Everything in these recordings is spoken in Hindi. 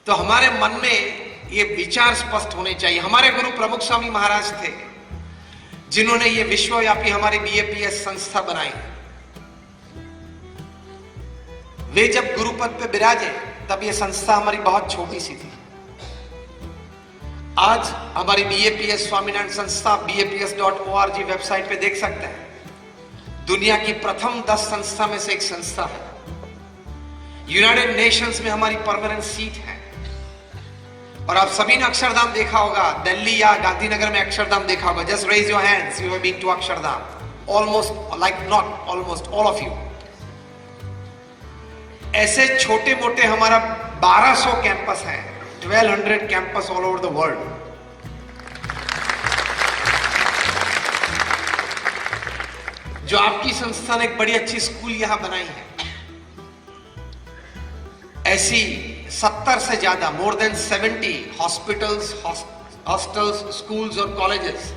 तो हमारे मन में ये विचार स्पष्ट होने चाहिए। हमारे गुरु प्रमुख स्वामी महाराज थे जिन्होंने ये विश्वव्यापी हमारी बीएपीएस संस्था बनाई। वे जब गुरुपद पे विराजे तब ये संस्था हमारी बहुत छोटी सी थी। आज हमारी बीएपीएस स्वामीनारायण संस्था BAPS.org वेबसाइट पे देख सकते हैं, दुनिया की प्रथम 10 संस्था में से एक संस्था है। यूनाइटेड नेशंस में हमारी परमानेंट सीट है। और आप सभी ने अक्षरधाम देखा होगा, दिल्ली या गांधीनगर में अक्षरधाम देखा होगा। Just raise your hands, you have been to Akshardham. Almost, like not almost, all of you. ऐसे छोटे मोटे हमारा 1200 कैंपस है, 1200 campus all over the world. जो आपकी संस्था ने एक बड़ी अच्छी स्कूल यहां बनाई है, ऐसी 70 से ज्यादा, more than 70 hospitals, hostels, schools और कॉलेजेस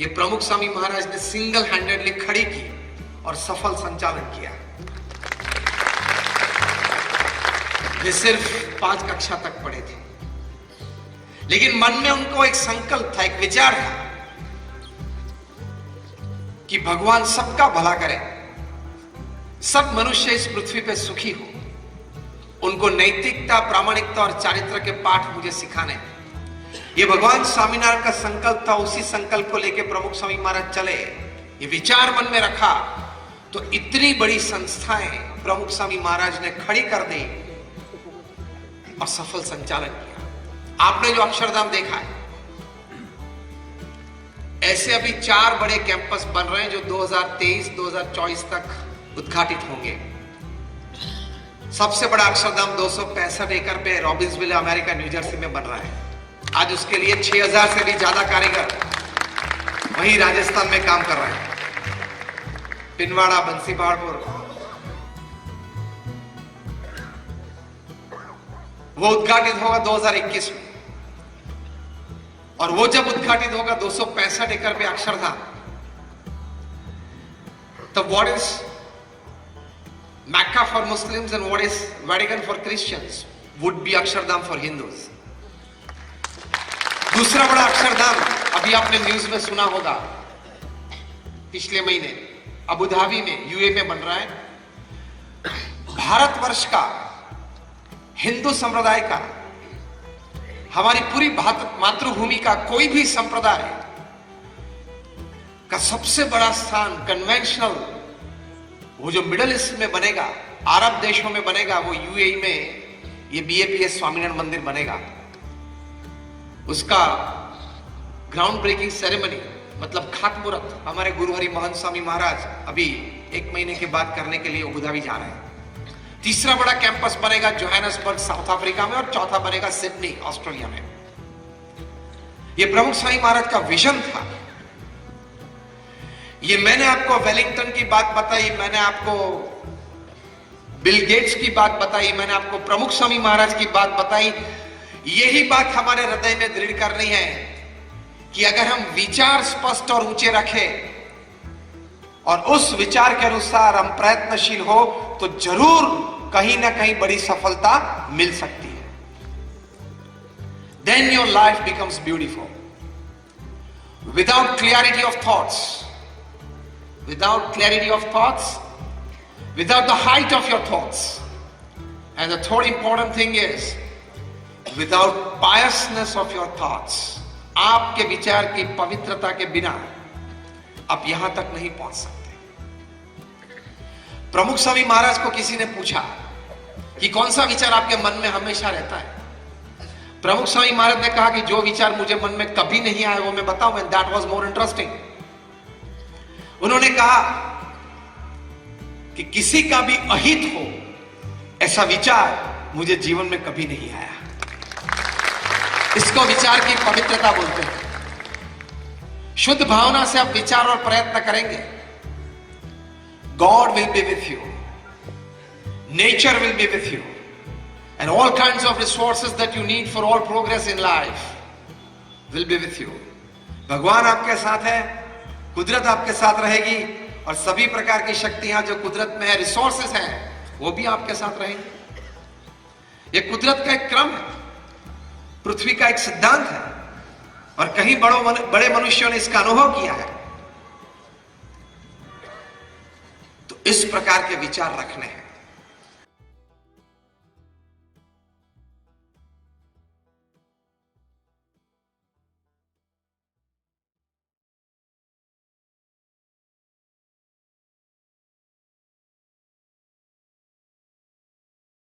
ये प्रमुख स्वामी महाराज ने सिंगल हैंडेडली खड़ी की और सफल संचालन किया। वे सिर्फ 5 कक्षा तक पढ़े थे, लेकिन मन में उनको एक संकल्प था, एक विचार था कि भगवान सबका भला करे, सब मनुष्य इस पृथ्वी पे सुखी हो। उनको नैतिकता, प्रामाणिकता और चारित्र के पाठ मुझे सिखाने। ये भगवान स्वामीनारायण का संकल्प था। उसी संकल्प को लेकर प्रमुख स्वामी महाराज चले, ये विचार मन में रखा तो इतनी बड़ी संस्थाएं प्रमुख स्वामी महाराज ने खड़ी कर दी और सफल संचालन किया। आपने जो अक्षरधाम देखा है, ऐसे अभी 4 बड़े कैंपस बन रहे हैं जो 2023-2024 तक उद्घाटित होंगे। सबसे बड़ा अक्षरधाम 265 एकड़ पे रॉबिन्सविल, अमेरिका, न्यू जर्सी में बन रहा है। आज उसके लिए 6000 से भी ज्यादा कारीगर वहीं राजस्थान में काम कर रहे हैं। पिनवाड़ा, बंसीपहाड़पुर, वो उद्घाटित होगा 2021 में। और वो जब उद्घाटित होगा 265 एकड़ पे अक्षरधाम, तब what is Mecca for Muslims and what is Vatican for Christians would be Akshardham for Hindus। दूसरा बड़ा अक्षरधाम अभी आपने न्यूज में सुना होगा, पिछले महीने अबू धाबी में, यूए में बन रहा है। भारतवर्ष का, हिंदू संप्रदाय का, हमारी पूरी मातृभूमि का कोई भी संप्रदाय का सबसे बड़ा स्थान कन्वेंशनल, वो जो मिडिल ईस्ट में बनेगा, अरब देशों में बनेगा, वो यूएई में ये बीएपीएस स्वामीनारायण मंदिर बनेगा। उसका ग्राउंड ब्रेकिंग सेरेमनी, मतलब खातमुहूर्त, हमारे गुरु हरि महंत स्वामी महाराज अभी 1 महीने के बाद करने के लिए अबू धाबी जा रहे हैं। तीसरा बड़ा कैंपस बनेगा जोहान्सबर्ग, साउथ अफ्रीका में, और चौथा बनेगा सिडनी, ऑस्ट्रेलिया में। ये प्रमुख स्वामी महाराज का विजन था। ये मैंने आपको वेलिंगटन की बात बताई, मैंने आपको बिल गेट्स की बात बताई, मैंने आपको प्रमुख स्वामी महाराज की बात बताई। यही बात हमारे हृदय में दृढ़ करनी है कि अगर हम विचार स्पष्ट और ऊंचे रखें और उस विचार के अनुसार हम प्रयत्नशील हो तो जरूर कहीं ना कहीं बड़ी सफलता मिल सकती है। Then your life becomes beautiful. Without clarity of thoughts, without clarity of thoughts, without the height of your thoughts, and the third important thing is without piousness of your thoughts, आपके विचार की पवित्रता के बिना आप यहां तक नहीं पहुंच सकते। प्रमुख स्वामी महाराज को किसी ने पूछा कि कौन सा विचार आपके मन में हमेशा रहता है। प्रमुख स्वामी महाराज ने कहा कि जो विचार मुझे मन में कभी नहीं आया वो मैं बताऊं, and that was more interesting। उन्होंने कहा कि किसी का भी अहित हो ऐसा विचार मुझे जीवन में कभी नहीं आया। इसको विचार की पवित्रता बोलते हैं। शुद्ध भावना से आप विचार और प्रयत्न करेंगे, God will be with you, nature will be with you, and all kinds of resources that you need for all progress in life will be with you. भगवान आपके साथ है, कुदरत आपके साथ रहेगी, और सभी प्रकार की शक्तियां जो कुदरत में है, रिसोर्सेस हैं, वो भी आपके साथ रहेंगी। ये कुदरत का एक क्रम है। पृथ्वी का एक सिद्धांत है और कहीं बड़े मनुष्यों ने इसका अनुभव किया है। तो इस प्रकार के विचार रखने हैं।